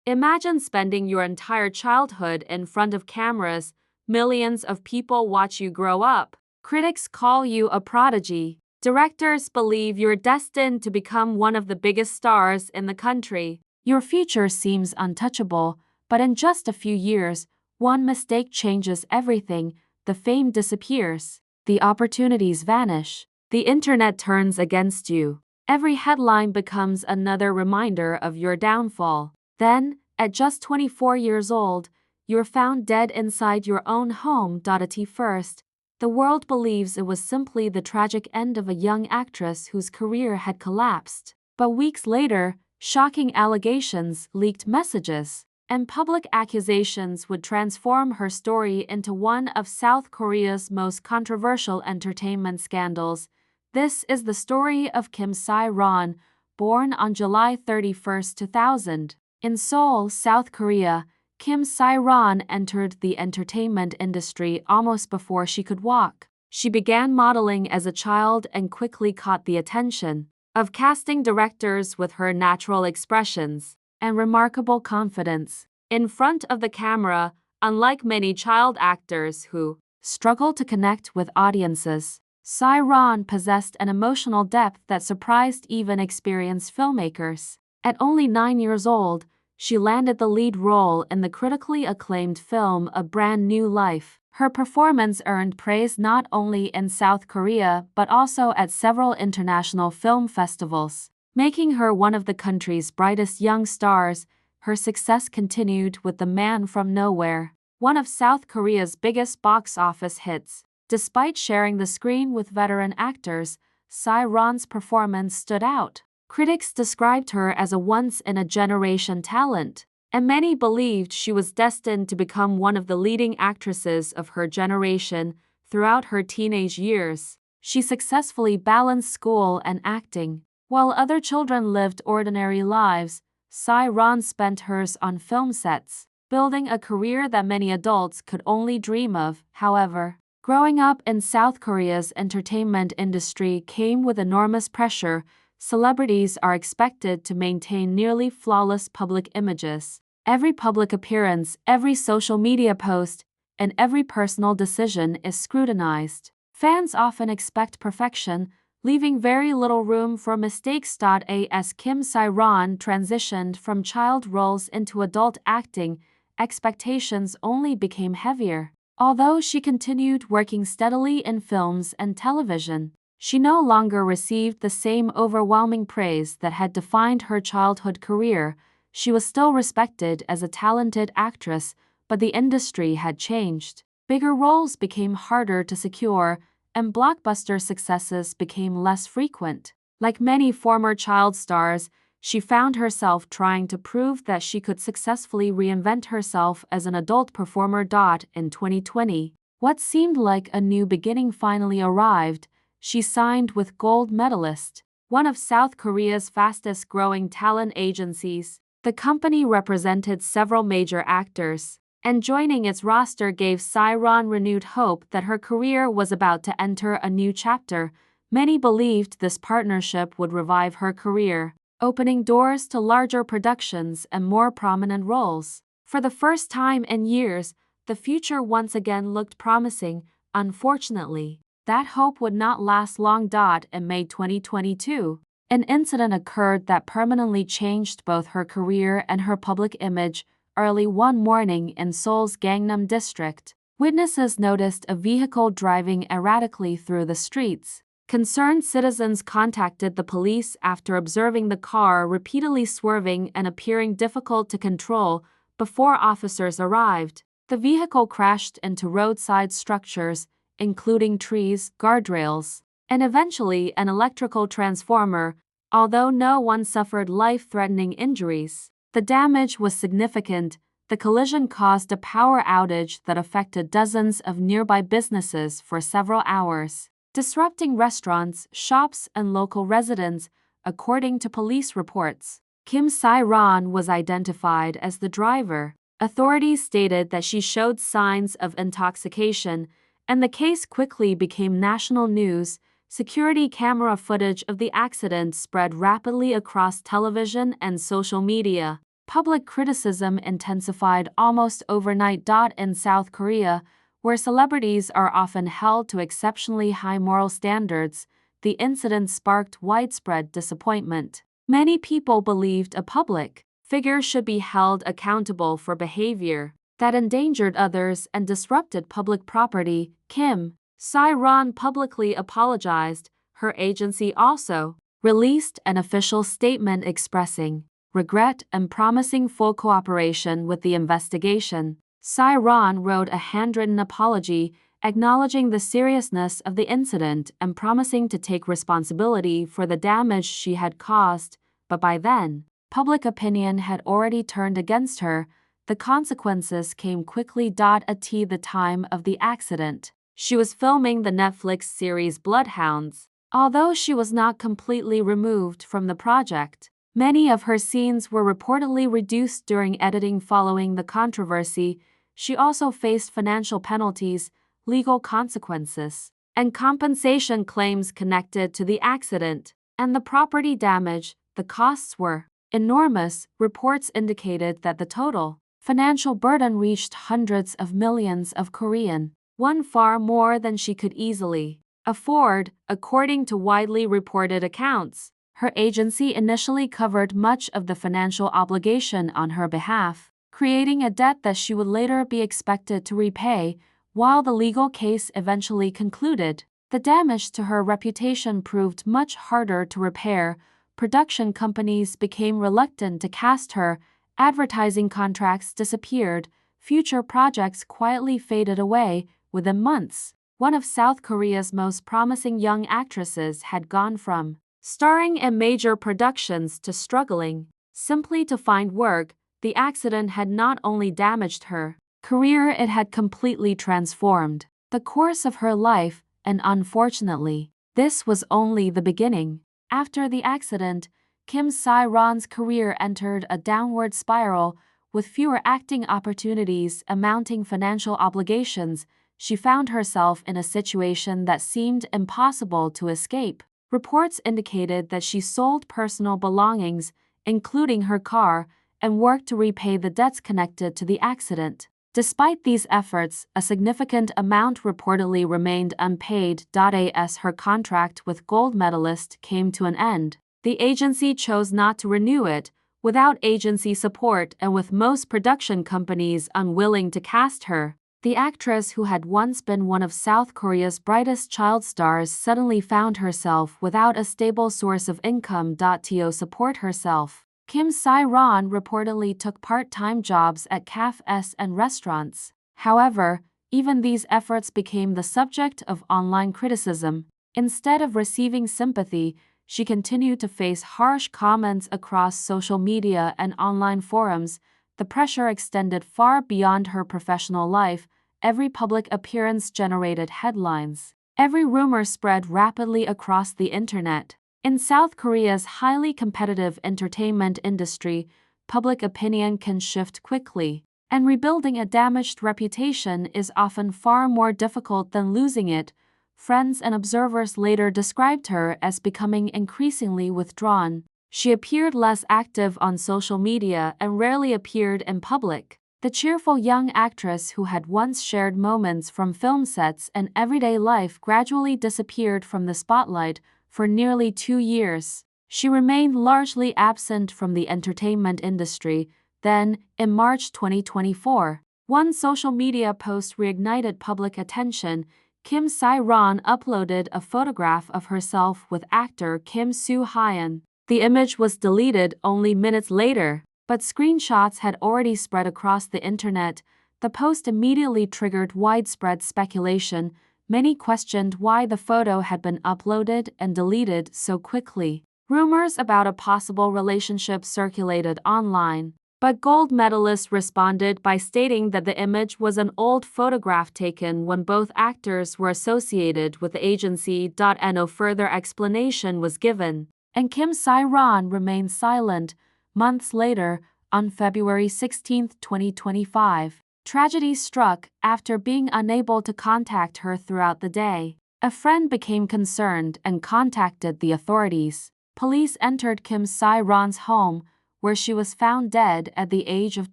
Imagine spending your entire childhood in front of cameras. Millions of people watch you grow up. Critics call you a prodigy. Directors believe you're destined to become one of the biggest stars in the country. Your future seems untouchable, but in just a few years, one mistake changes everything. The fame disappears. The opportunities vanish. The internet turns against you. Every headline becomes another reminder of your downfall. Then, at just 24 years old, you're found dead inside your own home. At first, the world believes it was simply the tragic end of a young actress whose career had collapsed. But weeks later, shocking allegations, leaked messages, and public accusations would transform her story into one of South Korea's most controversial entertainment scandals. This is the story of Kim Sae Ron, born on July 31, 2000. In Seoul, South Korea, Kim Sae Ron entered the entertainment industry almost before she could walk. She began modeling as a child and quickly caught the attention of casting directors with her natural expressions and remarkable confidence in front of the camera. Unlike many child actors who struggle to connect with audiences, Sae Ron possessed an emotional depth that surprised even experienced filmmakers. At only 9 years old, she landed the lead role in the critically acclaimed film A Brand New Life. Her performance earned praise not only in South Korea but also at several international film festivals, making her one of the country's brightest young stars. Her success continued with The Man from Nowhere, one of South Korea's biggest box office hits. Despite sharing the screen with veteran actors, Sae Ron's performance stood out. Critics described her as a once-in-a-generation talent, and many believed she was destined to become one of the leading actresses of her generation. Throughout her teenage years, she successfully balanced school and acting. While other children lived ordinary lives, Sae Ron spent hers on film sets, building a career that many adults could only dream of. However, growing up in South Korea's entertainment industry came with enormous pressure. Celebrities are expected to maintain nearly flawless public images. Every public appearance, every social media post, and every personal decision is scrutinized. Fans often expect perfection, leaving very little room for mistakes. As Kim Sae Ron transitioned from child roles into adult acting, expectations only became heavier. Although she continued working steadily in films and television, she no longer received the same overwhelming praise that had defined her childhood career. She was still respected as a talented actress, but the industry had changed. Bigger roles became harder to secure, and blockbuster successes became less frequent. Like many former child stars, she found herself trying to prove that she could successfully reinvent herself as an adult performer. In 2020, what seemed like a new beginning finally arrived. She signed with Gold Medalist, one of South Korea's fastest-growing talent agencies. The company represented several major actors, and joining its roster gave Sae Ron renewed hope that her career was about to enter a new chapter. Many believed this partnership would revive her career, opening doors to larger productions and more prominent roles. For the first time in years, the future once again looked promising. Unfortunately, that hope would not last long. In May 2022, an incident occurred that permanently changed both her career and her public image. Early one morning in Seoul's Gangnam district, witnesses noticed a vehicle driving erratically through the streets. Concerned citizens contacted the police after observing the car repeatedly swerving and appearing difficult to control. Before officers arrived, the vehicle crashed into roadside structures, including trees, guardrails, and eventually an electrical transformer. Although no one suffered life-threatening injuries, the damage was significant. The collision caused a power outage that affected dozens of nearby businesses for several hours, disrupting restaurants, shops, and local residents. According to police reports, Kim Sae Ron was identified as the driver. Authorities stated that she showed signs of intoxication, and the case quickly became national news. Security camera footage of the accident spread rapidly across television and social media. Public criticism intensified almost overnight. In South Korea, where celebrities are often held to exceptionally high moral standards, the incident sparked widespread disappointment. Many people believed a public figure should be held accountable for behavior that endangered others and disrupted public property. Kim Sae Ron publicly apologized. Her agency also released an official statement expressing regret and promising full cooperation with the investigation. Sae Ron wrote a handwritten apology acknowledging the seriousness of the incident and promising to take responsibility for the damage she had caused, but by then, public opinion had already turned against her. The consequences came quickly. At the time of the accident, she was filming the Netflix series Bloodhounds. Although she was not completely removed from the project, many of her scenes were reportedly reduced during editing. Following the controversy, she also faced financial penalties, legal consequences, and compensation claims connected to the accident and the property damage. The costs were enormous. Reports indicated that the total financial burden reached hundreds of millions of Korean won, far more than she could easily afford. According to widely reported accounts, her agency initially covered much of the financial obligation on her behalf, creating a debt that she would later be expected to repay. While the legal case eventually concluded, the damage to her reputation proved much harder to repair. Production companies became reluctant to cast her, advertising contracts disappeared, future projects quietly faded away. Within months, one of South Korea's most promising young actresses had gone from starring in major productions to struggling simply to find work. The accident had not only damaged her career, it had completely transformed the course of her life, and unfortunately, this was only the beginning. After the accident, Kim Sae Ron's career entered a downward spiral. With fewer acting opportunities and mounting financial obligations, she found herself in a situation that seemed impossible to escape. Reports indicated that she sold personal belongings, including her car, and worked to repay the debts connected to the accident. Despite these efforts, a significant amount reportedly remained unpaid. As her contract with gold medalist came to an end, the agency chose not to renew it. Without agency support and with most production companies unwilling to cast her, the actress, who had once been one of South Korea's brightest child stars, suddenly found herself without a stable source of income to support herself. Kim Sae Ron reportedly took part-time jobs at cafes and restaurants. However, even these efforts became the subject of online criticism. Instead of receiving sympathy, she continued to face harsh comments across social media and online forums. The pressure extended far beyond her professional life. Every public appearance generated headlines. Every rumor spread rapidly across the internet. In South Korea's highly competitive entertainment industry, public opinion can shift quickly, and rebuilding a damaged reputation is often far more difficult than losing it. Friends and observers later described her as becoming increasingly withdrawn. She appeared less active on social media and rarely appeared in public. The cheerful young actress who had once shared moments from film sets and everyday life gradually disappeared from the spotlight. For nearly 2 years, she remained largely absent from the entertainment industry. Then, in March 2024, one social media post reignited public attention. Kim Sae Ron uploaded a photograph of herself with actor Kim Soo Hyun. The image was deleted only minutes later, but screenshots had already spread across the internet. The post immediately triggered widespread speculation. Many questioned why the photo had been uploaded and deleted so quickly. Rumors about a possible relationship circulated online, but gold medalist responded by stating that the image was an old photograph taken when both actors were associated with the agency. No further explanation was given, and Kim Sae Ron remained silent. Months later, on February 16, 2025, tragedy struck. After being unable to contact her throughout the day, a friend became concerned and contacted the authorities. Police entered Kim Sae Ron's home, where she was found dead at the age of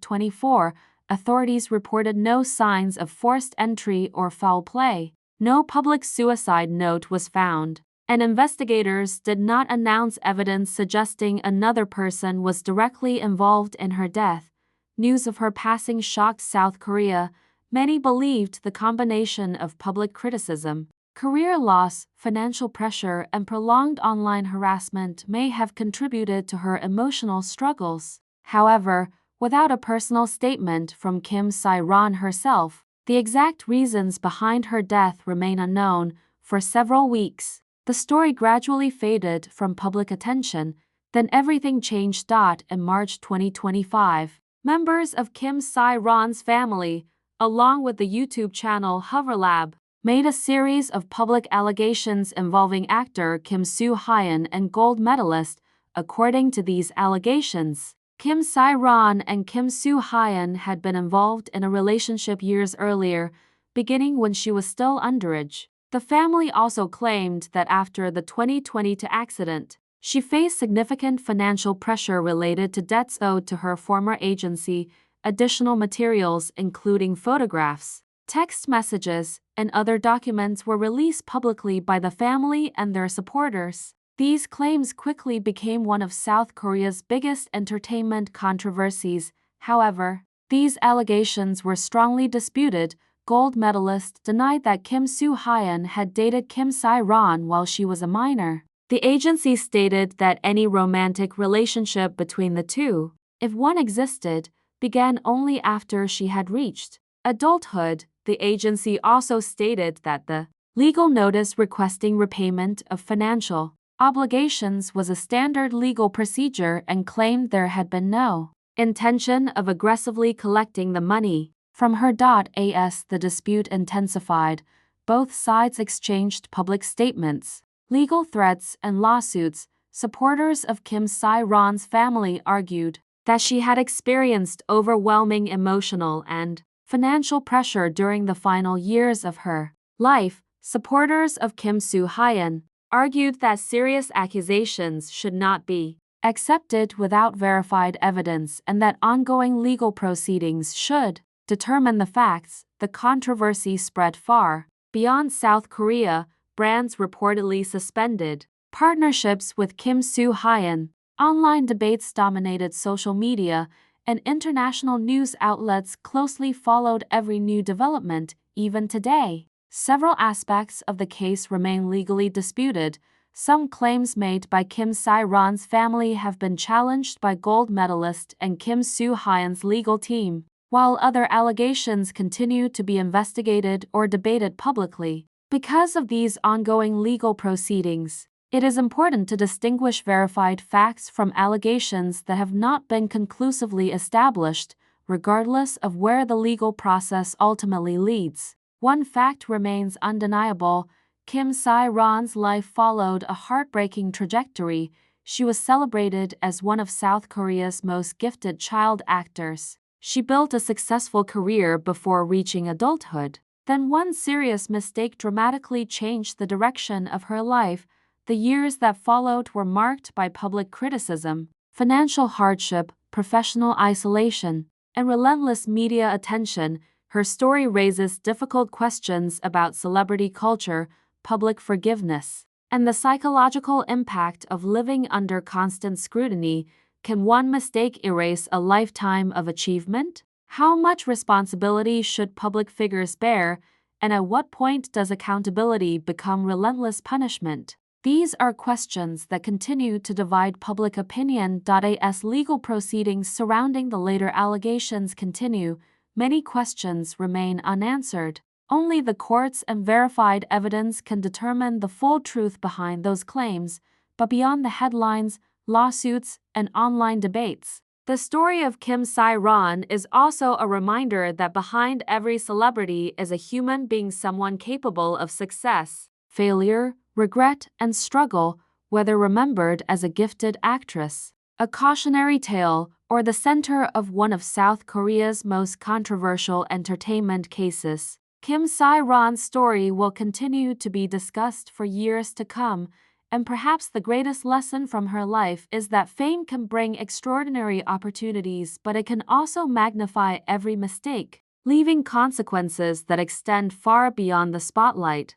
24. Authorities reported no signs of forced entry or foul play. No public suicide note was found, and investigators did not announce evidence suggesting another person was directly involved in her death. News of her passing shocked South Korea. Many believed the combination of public criticism, career loss, financial pressure, and prolonged online harassment may have contributed to her emotional struggles. However, without a personal statement from Kim Sae Ron herself, the exact reasons behind her death remain unknown. For several weeks, the story gradually faded from public attention, then everything changed. In March 2025, members of Kim Sae Ron's family, along with the YouTube channel Hoverlab, made a series of public allegations involving actor Kim Sae Ron and gold medalist. According to these allegations, Kim Sae Ron and Kim Sae Ron had been involved in a relationship years earlier, beginning when she was still underage. The family also claimed that after the 2022 accident, she faced significant financial pressure related to debts owed to her former agency. Additional materials, including photographs, text messages, and other documents, were released publicly by the family and their supporters. These claims quickly became one of South Korea's biggest entertainment controversies. However, these allegations were strongly disputed. Gold medalist denied that Kim Sae Ron had dated Kim Sae Ron while she was a minor. The agency stated that any romantic relationship between the two, if one existed, began only after she had reached adulthood. The agency also stated that the legal notice requesting repayment of financial obligations was a standard legal procedure and claimed there had been no intention of aggressively collecting the money from her. As the dispute intensified, both sides exchanged public statements, legal threats, and lawsuits. Supporters of Kim Sae Ron's family argued that she had experienced overwhelming emotional and financial pressure during the final years of her life. Supporters of Kim Sae Ron argued that serious accusations should not be accepted without verified evidence and that ongoing legal proceedings should determine the facts. The controversy spread far beyond South Korea. Brands reportedly suspended partnerships with Kim Sae Ron. Online debates dominated social media, and international news outlets closely followed every new development. Even today, several aspects of the case remain legally disputed. Some claims made by Kim Sae Ron's family have been challenged by gold medalist and Kim Sae Ron's legal team, while other allegations continue to be investigated or debated publicly. Because of these ongoing legal proceedings, it is important to distinguish verified facts from allegations that have not been conclusively established, regardless of where the legal process ultimately leads. One fact remains undeniable: Kim Sae Ron's life followed a heartbreaking trajectory. She was celebrated as one of South Korea's most gifted child actors. She built a successful career before reaching adulthood. Then one serious mistake dramatically changed the direction of her life. The years that followed were marked by public criticism, financial hardship, professional isolation, and relentless media attention. Her story raises difficult questions about celebrity culture, public forgiveness, and the psychological impact of living under constant scrutiny. Can one mistake erase a lifetime of achievement? How much responsibility should public figures bear, and at what point does accountability become relentless punishment? These are questions that continue to divide public opinion. As legal proceedings surrounding the later allegations continue, many questions remain unanswered. Only the courts and verified evidence can determine the full truth behind those claims. But beyond the headlines, lawsuits, and online debates, the story of Kim Sae Ron is also a reminder that behind every celebrity is a human being, someone capable of success, failure, regret, and struggle, whether remembered as a gifted actress, a cautionary tale, or the center of one of South Korea's most controversial entertainment cases. Kim Sae Ron's story will continue to be discussed for years to come, And perhaps the greatest lesson from her life is that fame can bring extraordinary opportunities, but it can also magnify every mistake, leaving consequences that extend far beyond the spotlight.